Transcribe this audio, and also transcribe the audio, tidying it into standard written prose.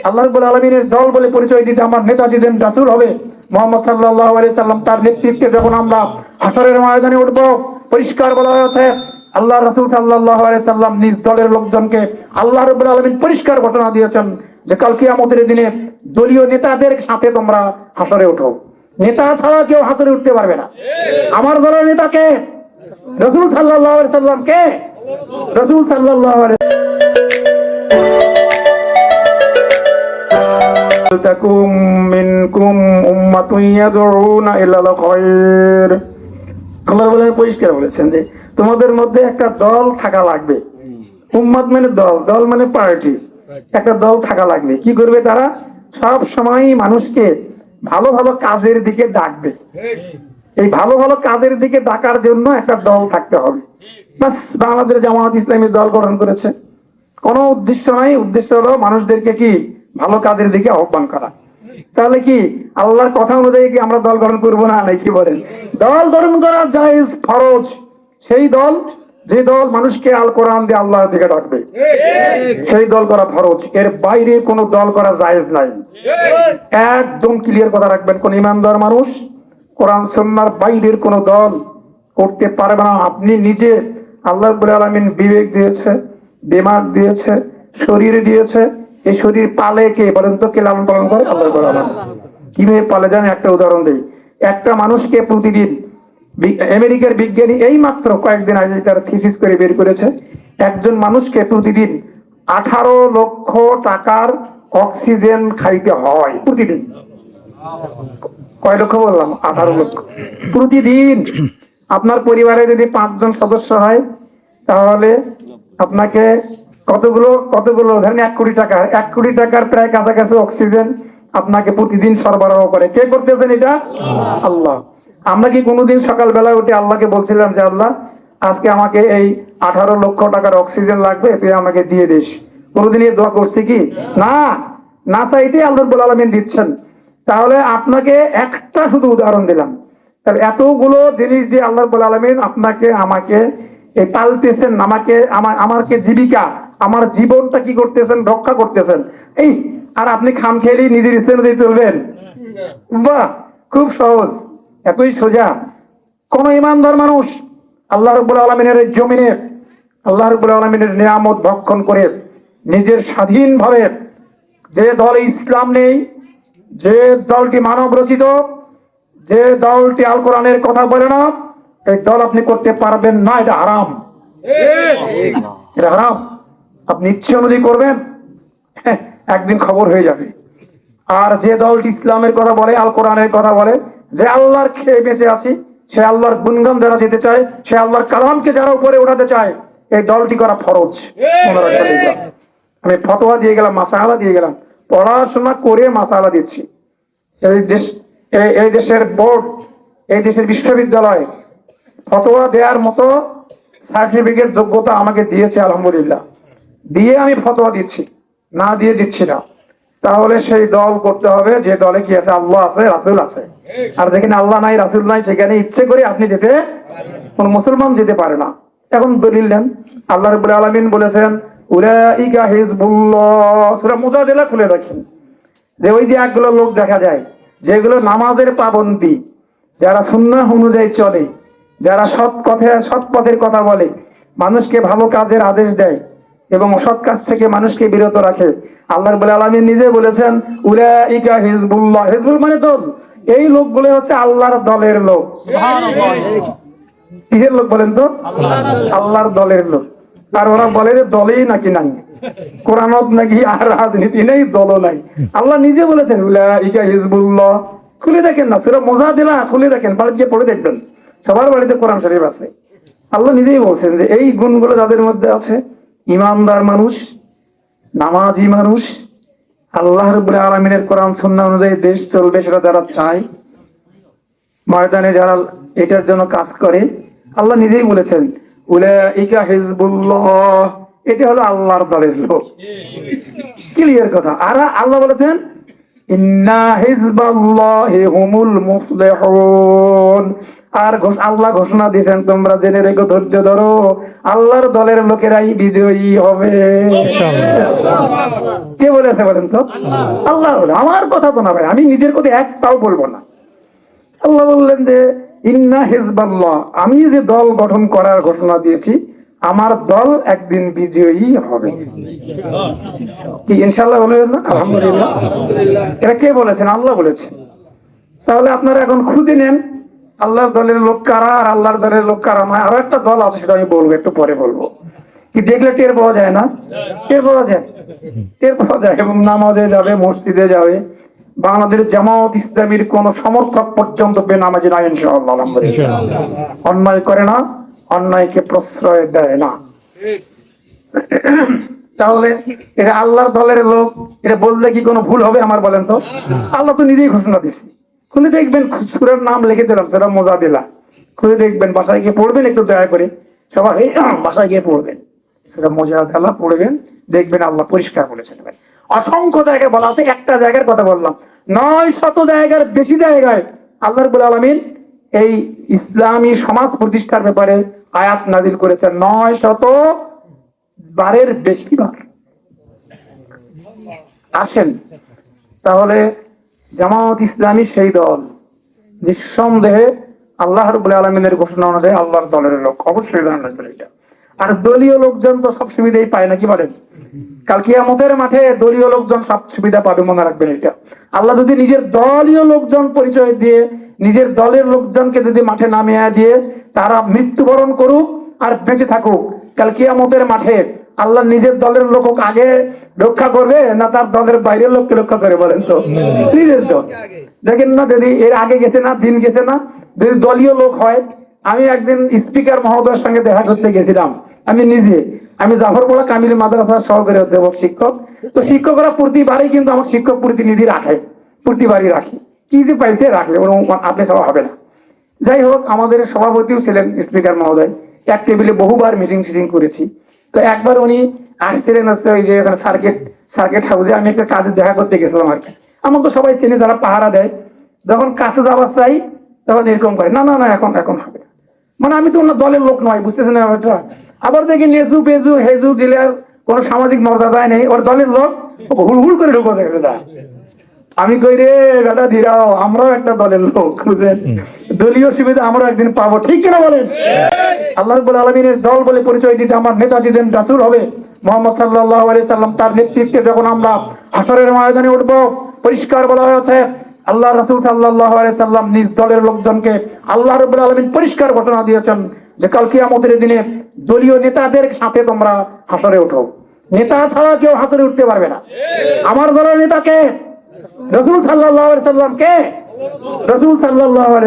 আল্লাহ রাব্বুল আলামিনের দল বলে পরিচয় দিতে আমার নেতা যেদিন রাসূল হবে মুহাম্মদ সাল্লাল্লাহু আলাইহি সাল্লাম, তার নেতৃত্বে যখন আমরা হাসরের ময়দানে উঠব, পরিষ্কার বলা হয়েছে আল্লাহ রাসূল সাল্লাল্লাহু আলাইহি সাল্লাম নিজ দলের লোকজনকে আল্লাহ রাব্বুল আলামিন পরিষ্কার ঘোষণা দিয়েছেন যে কাল কিয়ামতের দিনে দলীয় নেতাদের সাথে তোমরা হাসরে ওঠো। নেতা ছাড়া কেউ হাসরে উঠতে পারবে না। আমার দলের নেতাকে রাসূল সাল্লাল্লাহু আলাইহি সাল্লাম কে? রাসূল সাল্লাল্লাহু আলাইহি তাকুম মিনকুম উম্মাতুন ইয়াদউনা ইলাল খায়র। আল্লাহ বলেন, পরিষ্কার বলেছেন যে তোমাদের মধ্যে একটা দল থাকা লাগবে। উম্মাত মানে দল, দল মানে পার্টি। একটা দল থাকা লাগবে। কি করবে তারা? সব সময় মানুষকে ভালো ভালো কাজের দিকে ডাকবে। এই ভালো ভালো কাজের দিকে ডাকার জন্য একটা দল থাকতে হবে। বাস, বাংলাদেশ জামায়াত ইসলামী দল গঠন করেছে, কোনো উদ্দেশ্য নাই। উদ্দেশ্য হলো মানুষদেরকে কি ভালো কাজের দিকে আহ্বান করা। তাহলে কি আল্লাহর কথা অনুযায়ী কি আমরা দল গঠন করবো না? নাকি বলেন? দল গঠন করা জায়েজ, ফরজ। সেই দল, যে দল মানুষকে আল কোরআন দিয়ে আল্লাহর দিকে ডাকবে, সেই দল করা ফরজ। এর বাইরে কোনো দল করা জায়েজ নাই। একদম ক্লিয়ার কথা রাখবেন, কোন ইমানদার মানুষ কোরআন সুন্নাহর বাইরের কোনো দল করতে পারবে না। আপনি নিজে, আল্লাহ রাব্বুল আলামিন বিবেক দিয়েছে, দিমাগ দিয়েছে, শরীর দিয়েছে। এই শরীর পালে কে বলেন তো? কে লালন পালন করে? আল্লাহ রাব্বুল আলামিন। কিভাবে পালে জানেন? একটা উদাহরণ দেই। একটা মানুষকে প্রতিদিন, আমেরিকার বিজ্ঞানী এই মাত্র কয়েকদিন আগে তার থিসিস করে বের করেছে, একজন মানুষকে প্রতিদিন 18 লক্ষ টাকার অক্সিজেন খাইতে হয় প্রতিদিন। কয় লক্ষ বললাম? 18 লক্ষ প্রতিদিন। আপনার পরিবারে যদি 5 জন সদস্য হয় তাহলে আপনাকে কতগুলো ধরেন 1 কোটি টাকা, 1 কোটি টাকার প্রায় কাছাকাছি অক্সিজেন আপনাকে প্রতিদিন সরবরাহ করে। কে করতেছেন এটা? আল্লাহ। আমরা কি কোনোদিন সকালবেলা উঠে আল্লাহকে বলছিলাম যে আল্লাহ আজকে আমাকে এই 18 লক্ষ টাকার অক্সিজেন লাগবে, তুই আমাকে দিয়ে দিস? কোনোদিন এই দোয়া করছি কি? না। না চাইতে আল্লাহ রাব্বুল আলামিন দিচ্ছেন। তাহলে আপনাকে একটা শুধু উদাহরণ দিলাম। তাহলে এতগুলো জিনিস দিয়ে আল্লাহ রাব্বুল আলামিন আপনাকে আমাকে এই পালতেছেন, আমাকে জীবিকা, আমার জীবনটা কি করতেছেন? রক্ষা করতেছেন। এই আর আপনি খাম খেলি নিজের ইচ্ছে অনুযায়ী চলবেন? বাহ, খুব সহজ, এতই সোজা। কোন ইমানদার মানুষ আল্লাহ রাব্বুল আলামিনের জমিনে আল্লাহ রাব্বুল আলামিনের নিয়ামত ভক্ষণ করে নিজের স্বাধীনভাবে, যে দলে ইসলাম নেই, যে দলটি মানব রচিত, যে দলটি আল কোরআনের কথা বলে না, এই দল আপনি করতে পারবেন না। এটা হারাম, এটা হারাম। আপনি ইচ্ছে অনুযায়ী করবেন, একদিন খবর হয়ে যাবে। আর যে দলটি ইসলামের কথা বলে, আল কোরআনের কথা বলে, যে আল্লাহর খেয়ে বেঁচে আছি, সে আল্লাহর গুণগান যারা দিতে চায়, সে আল্লাহর কালামকে যারা উপরে উঠাতে চায়, এই দলটি করা ফরজ। আমি ফতোয়া দিয়ে গেলাম, মাসালা দিয়ে গেলাম, পড়াশোনা করে মাসালা দিচ্ছি। এই দেশের বোর্ড, এই দেশের বিশ্ববিদ্যালয় ফতোয়া দেওয়ার মতো সার্টিফিকেট যোগ্যতা আমাকে দিয়েছে, আলহামদুলিল্লাহ। দিয়ে আমি ফতোয়া দিচ্ছি, না দিয়ে দিচ্ছি না। তাহলে সেই দল করতে হবে যে দলে কি আছে? আল্লাহ আছে, রাসূল আছে। আর যেখানে আল্লাহ নাই, রাসূল নাই, সেখানে ইচ্ছে করে আপনি যেতে, কোন মুসলমান যেতে পারে না। এখন দলিল দেন। আল্লাহ রাব্বুল আলামিন বলেছেন উলাইকা হিজবুল্লাহ। সূরা মুজাদিলা খুলে রাখেন, যে ওই যে একগুলো লোক দেখা যায় যেগুলো নামাজের পাবন্দী, যারা সুন্নাহ অনুযায়ী চলে, যারা সৎ পথের কথা বলে, মানুষকে ভালো কাজের আদেশ দেয় এবং অসৎ কাজ থেকে মানুষকে বিরত রাখে। আল্লাহ রাব্বুল আলামিন নিজে বলেছেন উলাইকা হিজবুল্লাহ। হিজবুল মানে দল। এই লোকগুলো হচ্ছে আল্লাহর দলের লোক। সুবহানাল্লাহ। কিসের লোক বলেন তো? আল্লাহর দলের লোক। আর ওরা বলে যে দলেই নাকি নাই, কোরআনত নাকি আর রাজনীতি নেই, দলও নাই। আল্লাহ নিজে বলেছেন উলাইকা হিজবুল্লাহ। খুলে দেখেন না, সূরা মুজাদিলা খুলে দেখেন, বাড়িতে পড়ে দেখবেন, সবার বাড়িতে কোরআন শরীফ আছে। আল্লাহ নিজেই বলছেন যে এই গুণগুলো যাদের মধ্যে আছে, ইমানদার মানুষ, নামাজি মানুষ, আল্লাহ রাব্বুল আলামিনের কোরআন সুন্নাহ অনুযায়ী দেশ চলবে সেটা যারা চায়, ময়দানে যারা এটার জন্য কাজ করে, আল্লাহ নিজেই বলেছেন উলাইকা হিজবুল্লাহ। এটা হলো আল্লাহর দলের লোক। ক্লিয়ার কথা। আর আল্লাহ বলেছেন ইন্না হিজবাল্লাহি হুমুল মুফলিহুন। আর আল্লাহ ঘোষণা দিয়েছেন, তোমরা জেনে রেখো, ধৈর্য ধরো, আল্লাহর দলের লোকেরাই বিজয়ী হবে। কে বলেছে বলেন তো? আল্লাহ বলে। আমার কথা তো না ভাই, আমি নিজের কথা একটাও বলবো না। আল্লাহ বললেন যে ইন্না হিজবাল্লাহ, আমি যে দল গঠন করার ঘোষণা দিয়েছি, আমার দল একদিন বিজয়ী হবে। কি ইনশাআল্লাহ বলবেন না? আলহামদুলিল্লাহ। এটা কে বলেছেন? আল্লাহ বলেছেন। তাহলে আপনারা এখন খুঁজে নেন আল্লাহর দলের লোক কারা আর আল্লাহর দলের লোক কারা নয়। আরো একটা দল আছে, সেটা আমি বলবো, একটু পরে বলবো। কি দেখলে টের পাওয়া যায় না? টের পাওয়া যায়, টের পাওয়া যায়। এবং নামাজে যাবে, মসজিদে যাবে, বাংলাদেশ জামাত ইসলামীর কোন সমর্থক পর্যন্ত বেনামাজি নাই ইনশাআল্লাহ, আলহামদুলিল্লাহ। অন্যায় করে না, অন্যায়কে প্রশ্রয় দেয় না। তাহলে এটা আল্লাহর দলের লোক, এটা বললে কি কোনো ভুল হবে আমার? বলেন তো। আল্লাহ তো নিজেই ঘোষণা দিচ্ছে। খুলে দেখবেন, সূরার নাম লিখে দিলাম, সূরা মুজাদিলা। খুলে দেখবেন, বাসায় গিয়ে পড়বেন, একটু দয়া করে সবাই বাসায় গিয়ে পড়বেন, সূরা মুজাদিলা পড়বেন, দেখবেন আল্লাহ পরিষ্কার বলেছেন। অসংখ্য জায়গায় বলা আছে, একটা জায়গার কথা বললাম, 900 জায়গার বেশি জায়গায় আল্লাহ রাব্বুল আলামিন এই ইসলামী সমাজ প্রতিষ্ঠার ব্যাপারে আয়াত নাযিল করেছেন। 900 বারের বেশি বার। আসেন তাহলে, জামাত ইসলামী সেই দল, নিঃসন্দেহে আল্লাহ রাব্বুল আলামিনের ঘোষণা অনুযায়ী আল্লাহর দলের লোক, অবশ্যই জানা যাবে এটা। আর দলীয় লোকজন তো সব সুবিধাই পায় না, কি বলেন? কাল কিয়ামতের মাঠে দলীয় লোকজন সব সুবিধা পাবে, মনে রাখবেন এটা। আল্লাহ যদি নিজের দলীয় লোকজন পরিচয় দিয়ে, নিজের দলের লোকজনকে যদি মাঠে নামিয়ে দিয়ে তারা মৃত্যুবরণ করুক আর বেঁচে থাকুক, কাল কিয়ামতের মাঠে আল্লাহ নিজের দলের লোক আগে রক্ষা করবে না তার দলের বাইরের লোককে রক্ষা করে? বলেন তো। নিজের দল দেখেন না, যদি এর আগে গেছে না, দিন গেছে না, যদি দলীয় লোক হয়। আমি একদিন স্পিকার মহোদয়ের সঙ্গে দেখা করতে গেছিলাম, আমি নিজে। আমি জাফরপাড়া কামিল মাদ্রাসার সহকারী অধ্যাপক শিক্ষক। তো শিক্ষকরা প্রতিবারই কিন্তু আমার শিক্ষক প্রতিনিধি রাখে, প্রতিবারই রাখি। কি যে পাইছে রাখলে, আপনি সব হবে না। যাই হোক, আমাদের সভাপতিও ছিলেন স্পিকার মহোদয়, এক টেবিলে বহুবার মিটিং সিটিং করেছি। তো একবার উনি আসছিলেন হচ্ছে ওই যে সার্কিট হাউসে, আমি একটা কাজে দেখা করতে গেছিলাম আর কি। আমার তো সবাই চেনে যারা পাহারা দেয়। যখন কাছে যাওয়ার চাই তখন এরকম করে, না না না, এখন এখন হবে। মানে আমি তো অন্য দলের লোক নয়, বুঝতেছেন না ব্যাপারটা? আবার দেখি নেজু বেজু হেজু দিলে আর কোনো সামাজিক মর্যাদায় নেই, ওর দলের লোক হুড় করে ঢুকো যায়। আমি কই রে বেটা ধীরাও, আমরাও একটা দলের লোক, বুঝলেন? দলীয় সুবিধা আমরা একদিন পাবো, ঠিক কিনা বলেন? আল্লাহ রাব্বুল আলামিনের দল বলে পরিচয় দিতে আমার নেতা যিনি রাসূল হবে মুহাম্মদ সাল্লাল্লাহু আলাইহি সাল্লাম, তার নেতৃত্বে যখন আমরা হাসরের ময়দানে উঠবো, পরিষ্কার বলা হয়েছে আল্লাহ রাসূল সাল্লাল্লাহু আলাইহি সাল্লাম নিজ দলের লোকজনকে আল্লাহ রাব্বুল আলামিন পরিষ্কার ঘোষণা দিয়েছেন যে কাল কিয়ামতের দিনে দলীয় নেতাদের সাথে তোমরা হাসরে ওঠো। নেতা ছাড়া কেউ হাসরে উঠতে পারবে না। আমার দলের নেতাকে রাসূল সাল্লাল্লাহু আলাইহি সাল্লাম কে? রাসূল সাল্লাল্লাহু আলাইহি